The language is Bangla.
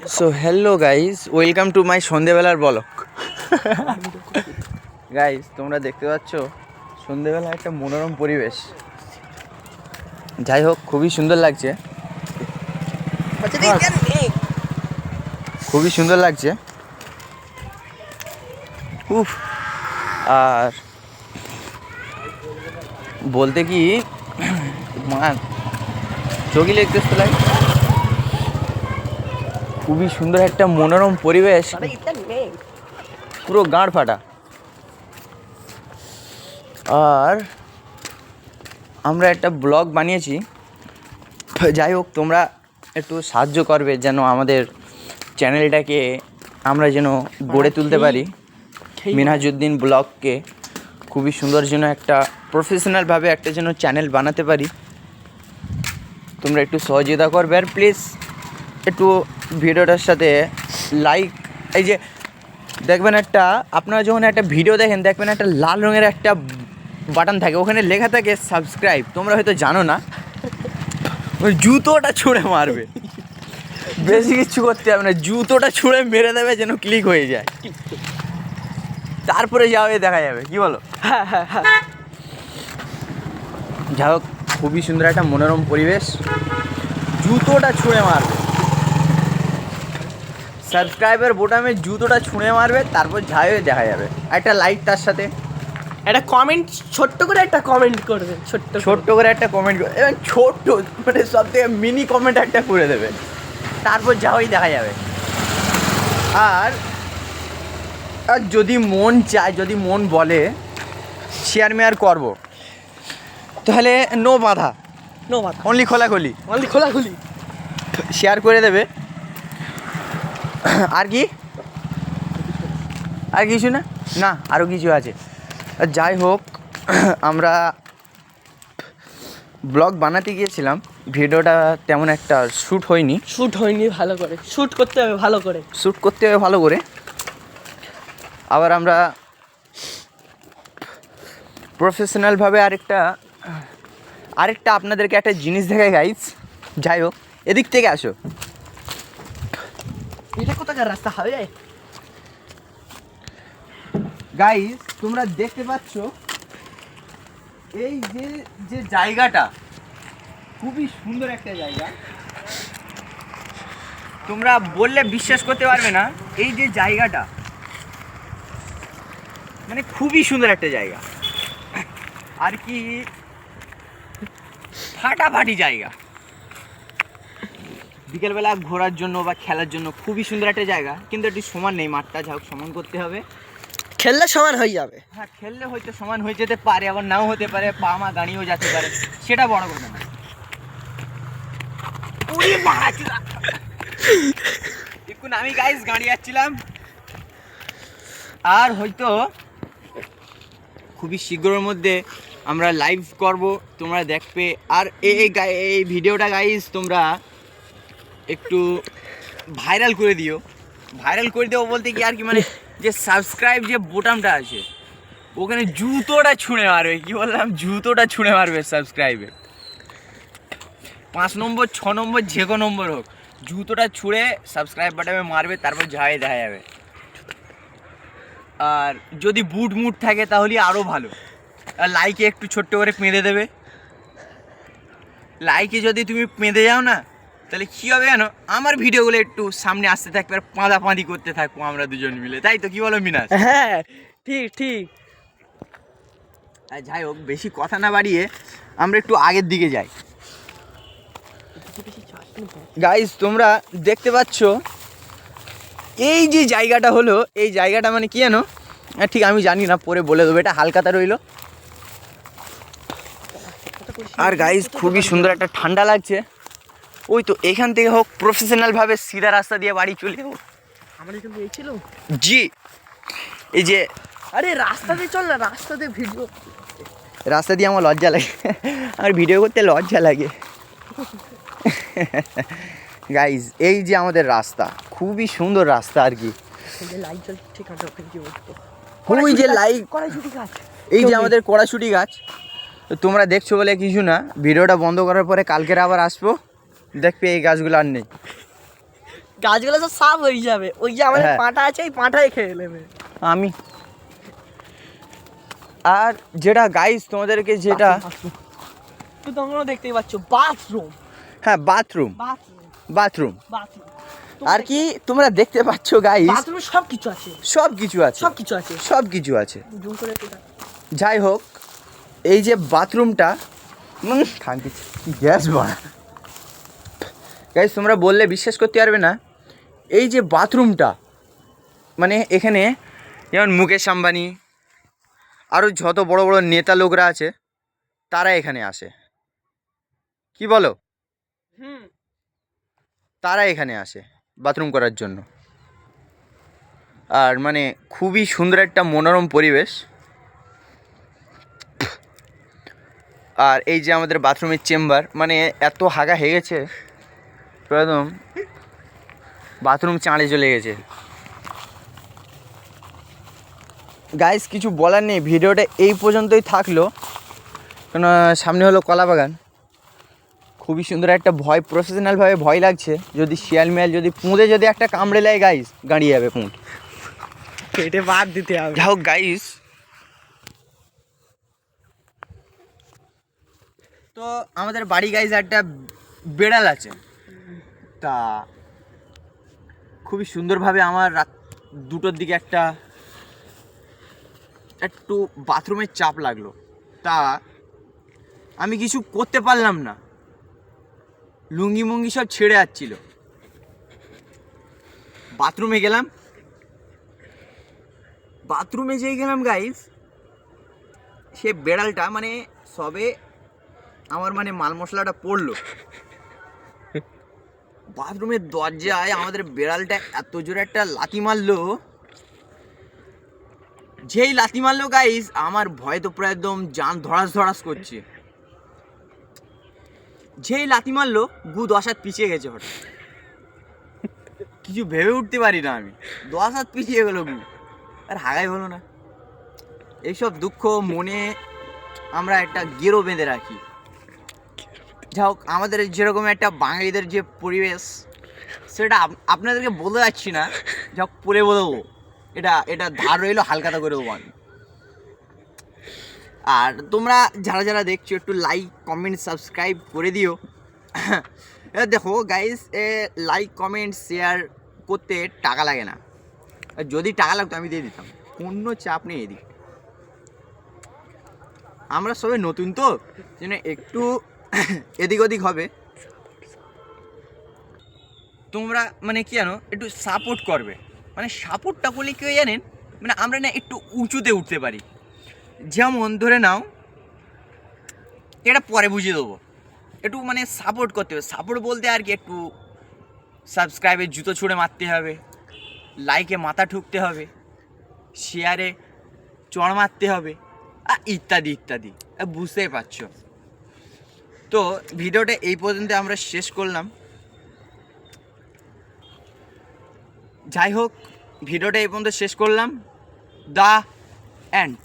So hello guys, welcome to my সন্ধেবেলার ব্লগ। গাইস, তোমরা দেখতে পাচ্ছ সন্ধেবেলা একটা মনোরম পরিবেশ। যাই হোক, খুবই সুন্দর লাগছে, খুবই সুন্দর লাগছে। উফ, আর বলতে কি মা চোখই লিখতে লাগে। খুবই সুন্দর একটা মনোরম পরিবেশ, পুরো গাঁড় ফাটা। আর আমরা একটা ব্লগ বানিয়েছি। যাই হোক, তোমরা একটু সাহায্য করবে যেন আমাদের চ্যানেলটাকে আমরা যেন গড়ে তুলতে পারি। মিনহাজউদ্দিন ব্লগকে খুবই সুন্দর যেন একটা প্রফেশনালভাবে একটা যেন চ্যানেল বানাতে পারি। তোমরা একটু সহযোগিতা করবে। আর প্লিজ একটু ভিডিওটার সাথে লাইক, এই যে দেখবেন একটা, আপনারা যখন একটা ভিডিও দেখেন দেখবেন একটা লাল রঙের একটা বাটন থাকে, ওখানে লেখা থাকে সাবস্ক্রাইব। তোমরা হয়তো জানো না, ওই জুতোটা ছুঁড়ে মারবে, বেশি কিছু করতে হবে না, জুতোটা ছুঁড়ে মেরে দেবে যেন ক্লিক হয়ে যায়, তারপরে যাবে দেখা যাবে। কি বলো? হ্যাঁ হ্যাঁ হ্যাঁ। যাই হোক, খুবই সুন্দর একটা মনোরম পরিবেশ, জুতোটা ছুঁড়ে মারবে, সাবস্ক্রাইবের বোতামে জুতোটা ছুঁড়ে মারবে, তারপর যাবে দেখা যাবে। একটা লাইক, তার সাথে একটা কমেন্ট, ছোট্ট করে একটা কমেন্ট করবে, ছোট্ট করে একটা কমেন্ট করে, এবং ছোট্ট মানে সব থেকে মিনি কমেন্ট একটা করে দেবে, তারপর যাওয়াই দেখা যাবে। আর আর যদি মন চায়, যদি মন বলে শেয়ার মেয়ার করবো, তাহলে নো বাধা, নো মাথা, অনলি খোলাখুলি, খোলাখুলি শেয়ার করে দেবে। আর কি, আর কিছু না, না আরও কিছু আছে। যাই হোক, আমরা ব্লগ বানাতে গিয়েছিলাম, ভিডিওটা তেমন একটা শ্যুট হয়নি ভালো করে শ্যুট করতে হবে, ভালো করে। আবার আমরা প্রফেশনালভাবে আরেকটা আপনাদেরকে একটা জিনিস দেখাই গাইস। যাই হোক, এদিক থেকে আসো। এটা কোথাকার রাস্তা হবে গাইস, তোমরা দেখতে পাচ্ছ এই যে জায়গাটা, খুবই সুন্দর একটা জায়গা। তোমরা বললে বিশ্বাস করতে পারবে না, এই যে জায়গাটা মানে খুবই সুন্দর একটা জায়গা, আর কি ফাটাফাটি জায়গা। বিকেলবেলা ঘোরার জন্য বা খেলার জন্য খুবই সুন্দর একটা জায়গা, কিন্তু একটু সমান নেই মাঠটা, যা হোক সমান করতে হবে। খেললে সমান হয়ে যাবে। হ্যাঁ, খেললে হয়তো সমান হয়ে যেতে পারে, আবার নাও হতে পারে, পা মা গাড়িও যেতে পারে, সেটা বড় কথা না। এখন আমি গাইস গাড়ি যাচ্ছিলাম, আর হয়তো খুবই শীঘ্রের মধ্যে আমরা লাইভ করব, তোমরা দেখবে। আর এই ভিডিওটা গাইস তোমরা একটু ভাইরাল করে দিও। ভাইরাল করে দেবো বলতে কি আর কি, মানে যে সাবস্ক্রাইব যে বোতামটা আছে, ওখানে জুতোটা ছুঁড়ে মারবে। কি বললাম? জুতোটা ছুঁড়ে মারবে সাবস্ক্রাইবে। 5 নম্বর 6 নম্বর যে কোনো নম্বর হোক, জুতোটা ছুঁড়ে সাবস্ক্রাইব বাটনে মারবে, তারপর যাই দেখা যাবে। আর যদি বুট মুট থাকে তাহলে আরও ভালো। আর লাইকে একটু ছোট্ট করে পেঁদে দেবে। লাইকে যদি তুমি পেঁদে যাও না, তাহলে কী হবে জানো, আমার ভিডিওগুলো একটু সামনে আসতে থাকবে, আর পাঁদাপাঁদি করতে থাকবো আমরা দুজন মিলে, তাই তো? কি বলো মিনাস? হ্যাঁ, ঠিক। আর যাই হোক, বেশি কথা না বাড়িয়ে আমরা একটু আগের দিকে যাই। গাইস, তোমরা দেখতে পাচ্ছ এই যে জায়গাটা হলো, এই জায়গাটা মানে কি জানো, ঠিক আমি জানি না, পরে বলে দেবো, এটা হালকাতা রইলো। আর গাইস, খুবই সুন্দর একটা ঠান্ডা লাগছে। ওই তো এখান থেকে হোক প্রফেশনালভাবে সিধা রাস্তা দিয়ে বাড়ি চলে যাবো। আমার এখানে এই ছিল জি, এই যে আরে রাস্তা দিয়ে চল না, রাস্তা দিয়ে ভিডিও, রাস্তা দিয়ে আমার লজ্জা লাগে, আমার ভিডিও করতে লজ্জা লাগে। গাইজ, এই যে আমাদের রাস্তা, খুবই সুন্দর রাস্তা আর কি। লাইট জ্বল, ঠিক আছে, ওই যে লাইট, কড়াইশুঁটি গাছ, এই যে আমাদের কড়াশুঁটি গাছ। তো তোমরা দেখছো বলে কিছু না, ভিডিওটা বন্ধ করার পরে কালকের আবার আসবো, দেখবে এই গাছগুলো আর নেই। গাছগুলো সব সাফ হয়ে যাবে, ওই যে আমাদের হ্যাঁ। পাঁঠা আছে এই পাঁঠাই খেয়ে নেবে। আমি আর যেটা গাইস তোমাদেরকে যেটা তো তোমরা দেখতেই পাচ্ছ বাথরুম, হ্যাঁ বাথরুম বাথরুম, বাথরুম বাথরুম। আর কি তোমরা দেখতে পাচ্ছ গাইস, বাথরুমে সব কিছু আছে, সব কিছু আছে, সব কিছু আছে। সব কিছু আছে। জুম করে একটু দেখ। যাই হোক, এই যে বাথরুমটা গ্যাস বাড়া গাইস, তোমরা বললে বিশ্বাস করতে পারবে না, এই যে বাথরুমটা মানে এখানে যেমন মুকেশ আম্বানি আরও যত বড় বড় নেতা লোকরা আছে তারা এখানে আসে, কি বলো, হুম। তারা এখানে আসে বাথরুম করার জন্য। আর মানে খুবই সুন্দর একটা মনোরম পরিবেশ। আর এই যে আমাদের বাথরুমের চেম্বার, মানে এত হাগা হয়ে গেছে একদম বাথরুম চাঁড়ে চলে গেছে। গাইস কিছু বলার নেই, ভিডিওটা এই পর্যন্তই থাকলো, কেন সামনে হলো কলা বাগান। খুবই সুন্দর একটা ভয়, প্রফেশনালভাবে ভয় লাগছে, যদি শিয়াল মিয়াল যদি পুঁতে যদি একটা কামড়ে নেয় গাইস, গাড়িয়ে যাবে পুঁত। কেটে বাদ দিতে হবে। যাই হোক গাইস, তো আমাদের বাড়ি গাইস একটা বেড়াল আছে, তা খুবই সুন্দরভাবে আমার রাত 2টোর দিকে একটু বাথরুমের চাপ লাগলো, তা আমি কিছু করতে পারলাম না, লুঙ্গি মুঙ্গি সব ছেড়ে যাচ্ছিল। বাথরুমে গেলাম, বাথরুমে যেই গেলাম গাইস, সে বেড়ালটা মানে সবে আমার মানে মাল মশলাটা পড়লো, বাথরুমের দরজায় আমাদের বেড়ালটা এত জোরে একটা লাথি মারলো, যেই লাথি মারলো গাইস, আমার ভয় তো প্রায় একদম জান ধড়াস ধড়াস করছে। যেই লাথি মারলো গু 10 হাত পিছিয়ে গেছে, হঠাৎ কিছু ভেবে উঠতে পারি না আমি, 10 হাত পিছিয়ে গেলো গু, আর হাগাই হলো না। এইসব দুঃখ মনে আমরা একটা গেরো বেঁধে রাখি। যাই হোক, আমাদের যেরকম একটা বাঙালিদের যে পরিবেশ, সেটা আপনাদেরকে বলতে যাচ্ছি না, যা হোক পরে বলবো, এটা ধার রইলো, হালকাতা করে দেবো আমি। আর তোমরা যারা যারা দেখছো একটু লাইক কমেন্ট সাবস্ক্রাইব করে দিও। এবার দেখো গাইস, লাইক কমেন্ট শেয়ার করতে টাকা লাগে না, আর যদি টাকা লাগতো আমি দিয়ে দিতাম, কোনো চাপ নেই এদিকে। আমরা সবাই নতুন তো, যেন একটু এদিক ওদিক হবে, তোমরা মানে কি জানো একটু সাপোর্ট করবে, মানে সাপোর্টটা করলে কি হয় জানেন, মানে আমরা না একটু উঁচুতে উঠতে পারি। যেমন ধরে নাও, এটা পরে বুঝিয়ে দেবো, একটু মানে সাপোর্ট করতে হবে। সাপোর্ট বলতে আর কি, একটু সাবস্ক্রাইবে জুতো ছুঁড়ে মারতে হবে, লাইকে মাথা ঠুকতে হবে, শেয়ারে চড় মারতে হবে, আর ইত্যাদি ইত্যাদি, বুঝতেই পারছো। তো ভিডিওটা এই পর্যন্ত আমরা শেষ করলাম। যাই হোক, ভিডিওটা এই পর্যন্ত শেষ করলাম, দ্য এন্ড।